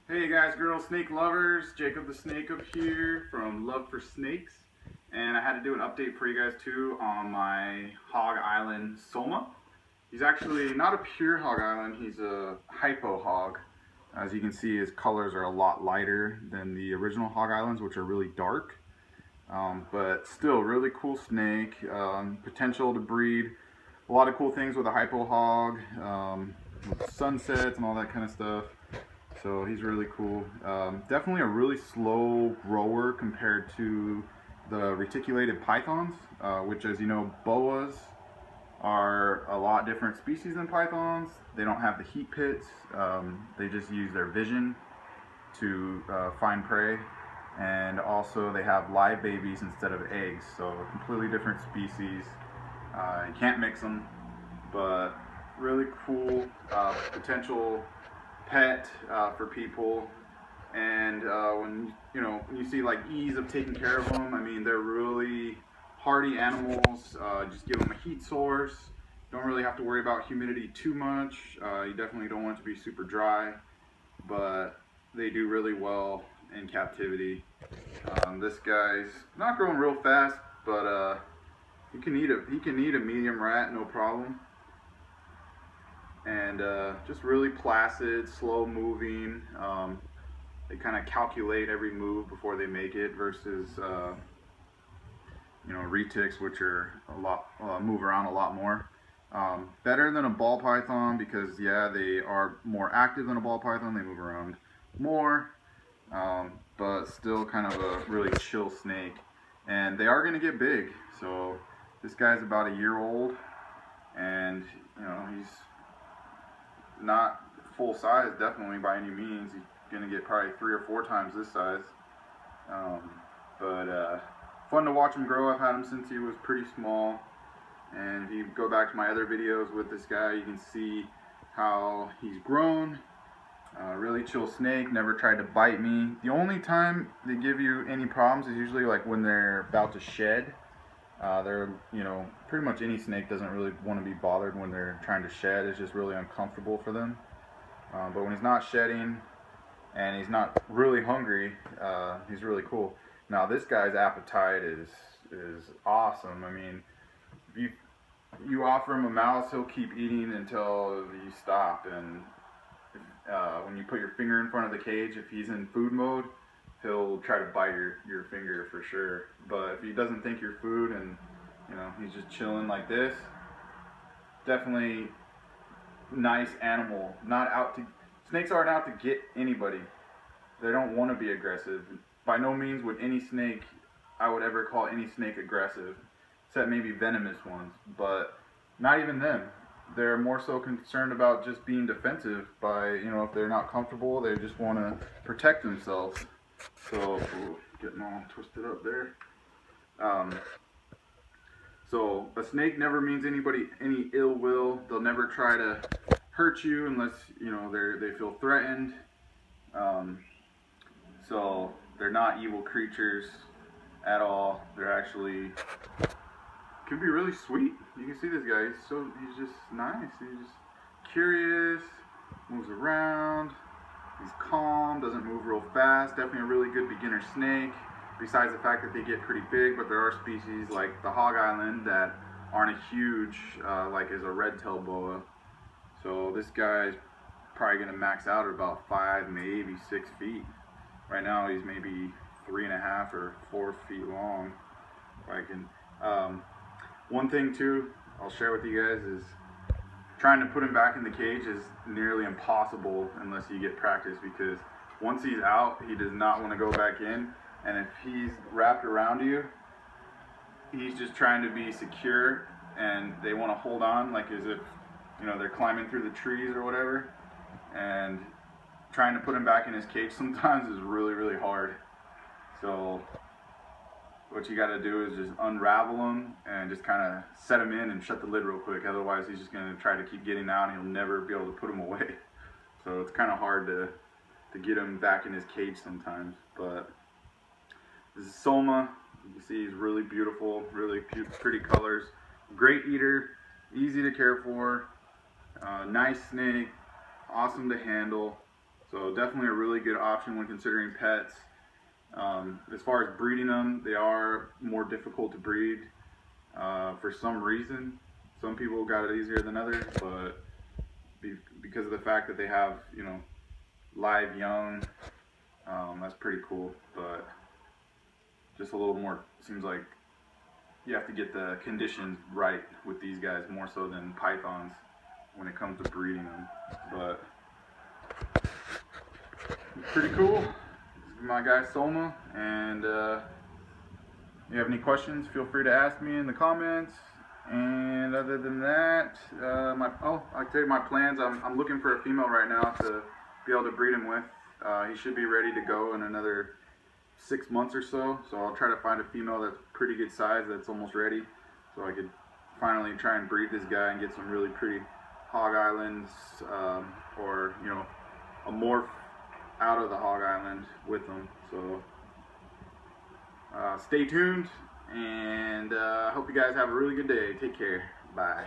Hey guys, girls, snake lovers, Jacob the Snake up here from Love for Snakes. And I had to do an update for you guys too on my Hog Island Soma. He's actually not a pure Hog Island, he's a hypo hog. As you can see, his colors are a lot lighter than the original Hog Islands, which are really dark. But still, really cool snake. Potential to breed a lot of cool things with a hypo hog, with sunsets and all that kind of stuff. So he's really cool. Definitely a really slow grower compared to the reticulated pythons, which, as you know, boas are a lot different species than pythons. They don't have the heat pits. They just use their vision to find prey. And also they have live babies instead of eggs. So a completely different species. You can't mix them, but really cool potential pet for people. And when you see like ease of taking care of them, I mean, they're really hardy animals. Just give them a heat source. Don't really have to worry about humidity too much. You definitely don't want it to be super dry, but they do really well in captivity. This guy's not growing real fast, but he can eat a medium rat, no problem. And just really placid, slow moving. They kind of calculate every move before they make it versus retics, which are a lot move around a lot more. Better than a ball python because yeah, they are more active than a ball python. They move around more, but still kind of a really chill snake. And they are going to get big. So this guy's about a year old, and he's not full size, definitely by any means. He's gonna get probably 3 or 4 times this size. But fun to watch him grow. I've had him since he was pretty small. And if you go back to my other videos with this guy, you can see how he's grown. Really chill snake, never tried to bite me. The only time they give you any problems is usually like when they're about to shed. Pretty much any snake doesn't really want to be bothered when they're trying to shed. It's just really uncomfortable for them. But when he's not shedding and he's not really hungry, he's really cool. Now this guy's appetite is awesome. I mean, if you offer him a mouse, he'll keep eating until you stop. And when you put your finger in front of the cage, if he's in food mode, he'll try to bite your finger for sure. But if he doesn't think you're food and he's just chilling like this, definitely nice animal. Snakes aren't out to get anybody. They don't want to be aggressive. By no means would any snake I would ever call any snake aggressive, except maybe venomous ones. But not even them. They're more so concerned about just being defensive by, if they're not comfortable, they just want to protect themselves. So, getting all twisted up there. So a snake never means anybody any ill will. They'll never try to hurt you unless they feel threatened. So they're not evil creatures at all. They're actually can be really sweet. You can see this guy. He's just nice. He's just curious. Moves around. He's calm. Doesn't move real fast. Definitely a really good beginner snake. Besides the fact that they get pretty big, but there are species like the Hog Island that aren't a huge, like as a red-tailed boa. So this guy's probably going to max out at about 5, maybe 6 feet. Right now he's maybe 3.5 or 4 feet long. One thing too, I'll share with you guys is trying to put him back in the cage is nearly impossible unless you get practice, because once he's out, he does not want to go back in. And if he's wrapped around you, he's just trying to be secure, and they want to hold on like as if they're climbing through the trees or whatever. And trying to put him back in his cage sometimes is really, really hard. So what you got to do is just unravel him and just kind of set him in and shut the lid real quick. Otherwise, he's just going to try to keep getting out, and you'll never be able to put him away. So it's kind of hard to get him back in his cage sometimes. But this is Soma. You can see he's really beautiful, really pretty colors. Great eater, easy to care for, nice snake, awesome to handle. So definitely a really good option when considering pets. As far as breeding them, they are more difficult to breed for some reason. Some people got it easier than others, but because of the fact that they have, live young, that's pretty cool. But just a little more, seems like you have to get the conditions right with these guys more so than pythons when it comes to breeding them. But pretty cool. This is my guy Soma, and if you have any questions, feel free to ask me in the comments. And other than that, I'll tell you my plans. I'm looking for a female right now to be able to breed him with. He should be ready to go in another 6 months or so. So I'll try to find a female that's pretty good size, that's almost ready, so I could finally try and breed this guy and get some really pretty hog islands, or a morph out of the hog island with them. So stay tuned, and I hope you guys have a really good day. Take care. Bye.